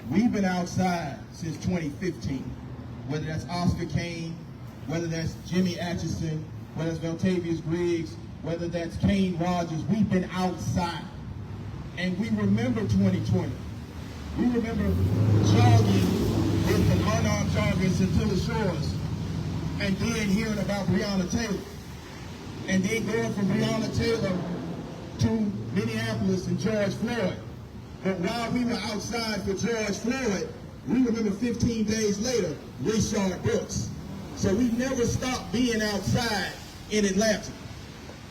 we've been outside since 2015, whether that's Oscar Kane, whether that's Jimmy Atchison, whether it's President Griggs, whether that's Kane Rogers. We've been outside. And we remember 2020. We remember jogging with an unarmed joggers into the shores, and then hearing about Breonna Taylor, and then going from Breonna Taylor to Minneapolis and George Floyd. But while we were outside for George Floyd, we remember 15 days later, Rayshard Brooks. So we never stopped being outside in Atlanta.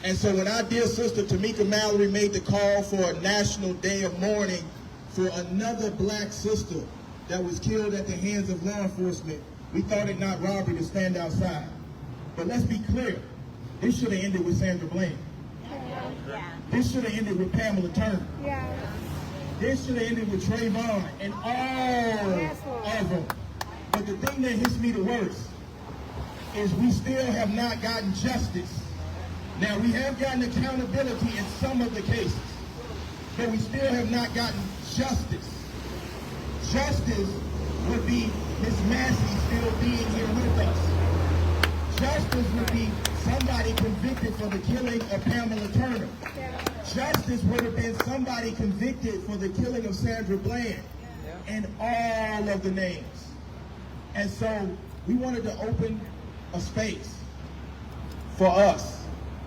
And so when our dear sister Tamika Mallory made the call for a national day of mourning for another black sister that was killed at the hands of law enforcement, we thought it not robbery to stand outside. But let's be clear, this should have ended with Sandra Bland. Yeah. This should have ended with Pamela Turner. Yeah. This should have ended with Trayvon and all of them. But the thing that hits me the worst is we still have not gotten justice. Now, we have gotten accountability in some of the cases, but we still have not gotten justice. Justice would be Ms. Massey still being here with us. Justice would be somebody convicted for the killing of Pamela Turner. Justice would have been somebody convicted for the killing of Sandra Bland and all of the names. And so we wanted to open a space for us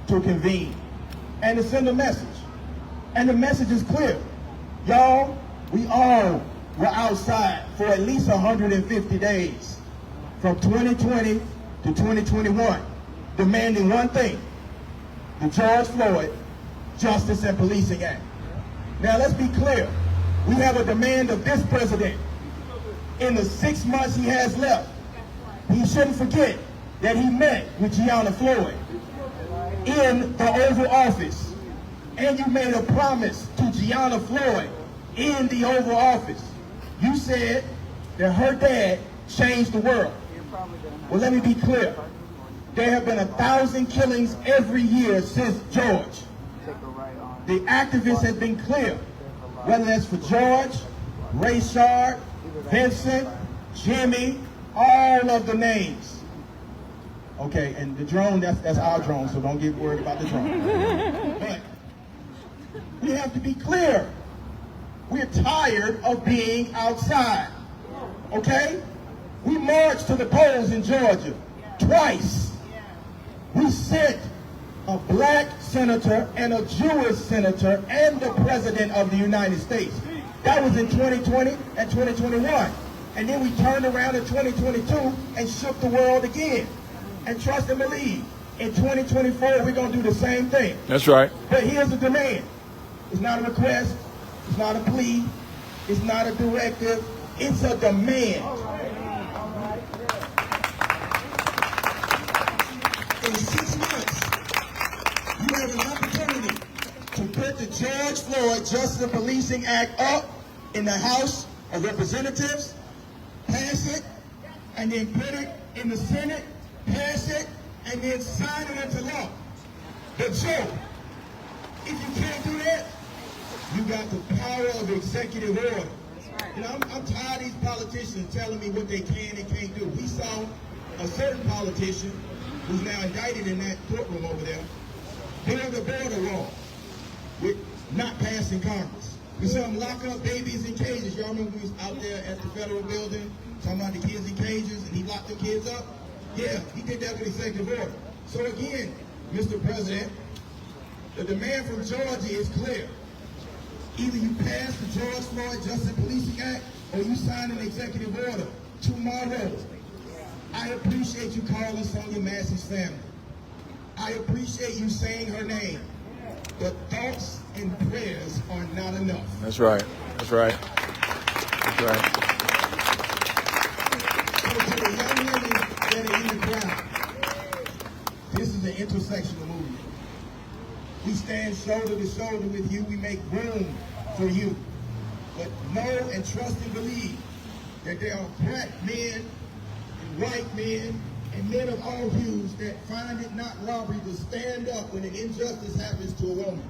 to convene and to send a message. And the message is clear. Y'all, we all were outside for at least 150 days from 2020 to 2021, demanding one thing: the George Floyd Justice and Policing Act. Now let's be clear. We have a demand of this president. In the 6 months he has left, he shouldn't forget that he met with Gianna Floyd in the Oval Office. And you made a promise to Gianna Floyd in the Oval Office. You said that her dad changed the world. Well, let me be clear. There have been 1,000 killings every year since George. The activists have been clear, whether that's for George, Rayshard, Vincent, Jimmy, all of the names. Okay, and the drone, that's our drone, so don't get worried about the drone. But we have to be clear. We're tired of being outside, okay? We marched to the polls in Georgia twice. We sent a black senator and a Jewish senator and the President of the United States. That was in 2020 and 2021. And then we turned around in 2022 and shook the world again. And trust and believe, in 2024, we're going to do the same thing. That's right. But here's the demand. It's not a request. It's not a plea. It's not a directive. It's a demand. In 6 months, you have an opportunity to put the George Floyd Justice and Policing Act up in the House of Representatives, pass it, and then put it in the Senate, pass it, and then sign it into law. But Joe, if you can't do that, you got the power of executive order. You know, I'm tired of these politicians telling me what they can and can't do. We saw a certain politician who's now indicted in that courtroom over there build a border wall with not passing Congress. We saw him lock up babies in cages. Y'all remember we was out there at the federal building talking about the kids in cages and he locked the kids up? Yeah, he did that with executive order. So again, Mr. President, the demand from Georgia is clear. Either you pass the George Floyd Justice and Policing Act or you sign an executive order tomorrow. I appreciate you calling Sonya Massey's family. I appreciate you saying her name. But thoughts and prayers are not enough. That's right. That's right. That's right. So to the young women that are in the crowd, this is an intersectional movement. We stand shoulder to shoulder with you. We make room for you. But know and trust and believe that there are black men and white men and men of all hues that find it not robbery to stand up when an injustice happens to a woman.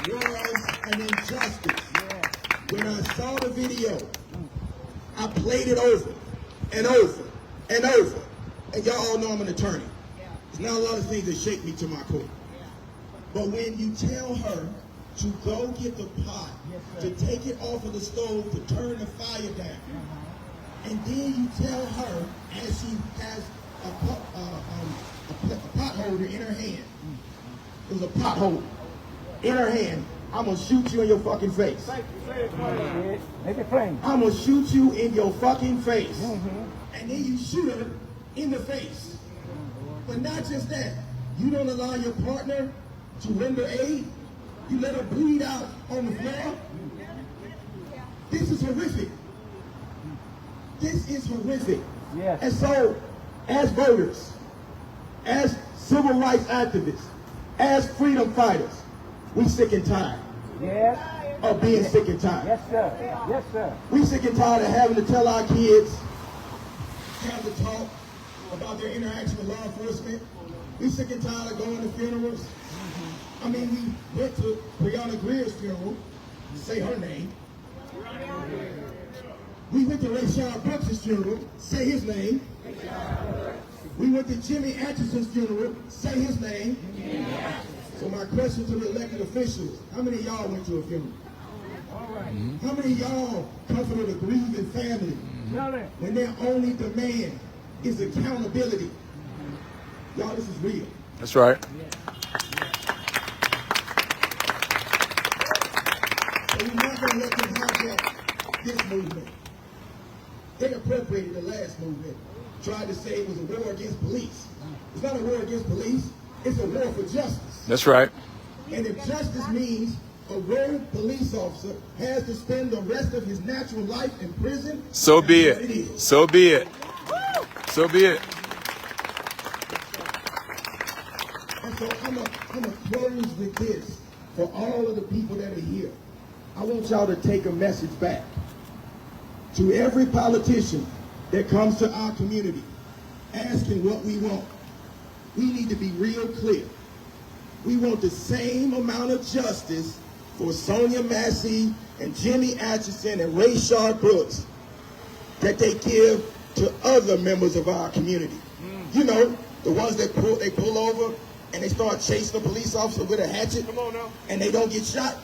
This was justice. When I saw the video, I played it over and over and over. And y'all all know I'm an attorney. There's not a lot of things that shake me to my core. But when you tell her to go get the pot, to take it off of the stove, to turn the fire down, and then you tell her, as she has a pot holder in her hand, there's a pot holder in her hand, I'm gonna shoot you in your fucking face. Make it plain. I'm gonna shoot you in your fucking face. And then you shoot her in the face. But not just that, you don't allow your partner to render aid. You let her bleed out on the floor. This is horrific. This is horrific. Yes. And so, as voters, as civil rights activists, as freedom fighters, we sick and tired of being sick and tired. Yes, sir. Yes, sir. We sick and tired of having to tell our kids, have to talk about their interaction with law enforcement. We sick and tired of going to funerals. I mean, we went to President Griggs' funeral, say her name. We went to Rayshard Brooks' funeral, say his name. We went to Jimmy Atchison's funeral, say his name. So my question to the elected officials, how many of y'all went to a funeral? How many of y'all comforted a grieving family when their only demand is accountability? Y'all, this is real. That's right. So we're not going to let them hijack this movement. They appropriated the last movement, tried to say it was a war against police. It's not a war against police, it's a war for justice. That's right. And if justice means a rogue police officer has to spend the rest of his natural life in prison, So be that's what it. is. So be it. So be it. And so I'm gonna close with this for all of the people that are here. I want y'all to take a message back to every politician that comes to our community asking what we want. We need to be real clear. We want the same amount of justice for Sonya Massey and Jimmy Atchison and Rayshard Brooks that they give to other members of our community. You know, the ones that pull over and they start chasing a police officer with a hatchet and they don't get shot.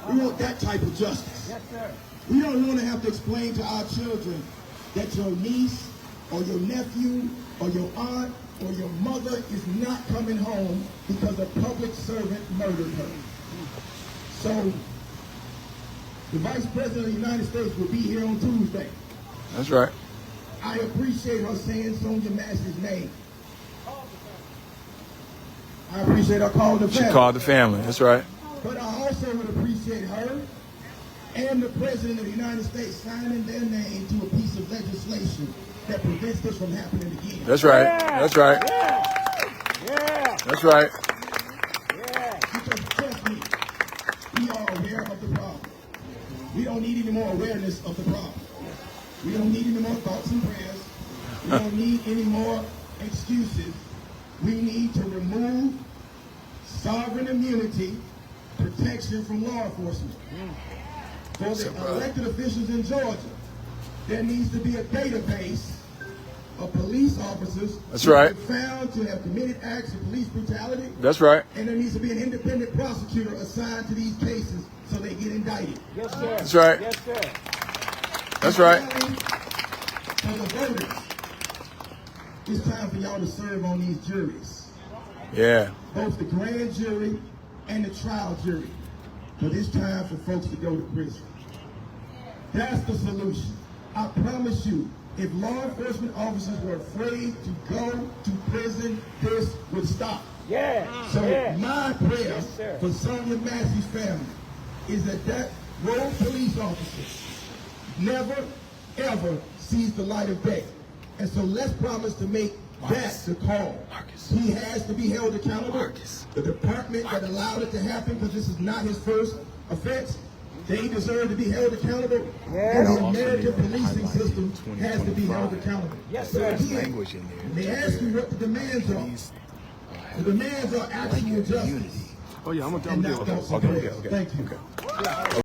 We want that type of justice. Yes, sir. We don't want to have to explain to our children that your niece or your nephew or your aunt or your mother is not coming home because a public servant murdered her. So, the Vice President of the United States will be here on Tuesday. That's right. I appreciate her saying Sonya Massey's name. I appreciate her calling the family. She called the family. That's right. But I also would appreciate her and the President of the United States signing their name to a piece of legislation that prevents this from happening again. That's right. That's right. That's right. Because trust me, we are aware of the problem. We don't need any more awareness of the problem. We don't need any more thoughts and prayers. We don't need any more excuses. We need to remove sovereign immunity protection from law enforcement. For the elected officials in Georgia, there needs to be a database of police officers who are found to have committed acts of police brutality. That's right. And there needs to be an independent prosecutor assigned to these cases so they get indicted. Yes, sir. That's right. Yes, sir. That's right. For the voters, it's time for y'all to serve on these juries. Yeah. Both the grand jury and the trial jury. But it's time for folks to go to prison. That's the solution. I promise you, if law enforcement officers were afraid to go to prison, this would stop. So my prayer for Sonya Massey's family is that rogue police officer never, ever sees the light of day. And so let's promise to make that the call. He has to be held accountable. The department that allowed it to happen, because this is not his first offense, they deserve to be held accountable. And the American policing system has to be held accountable. So again, when they ask you what the demands are, the demands are actual justice. Oh yeah, I'm gonna and deal not with thoughts that. and Okay, prayers. okay. Thank you.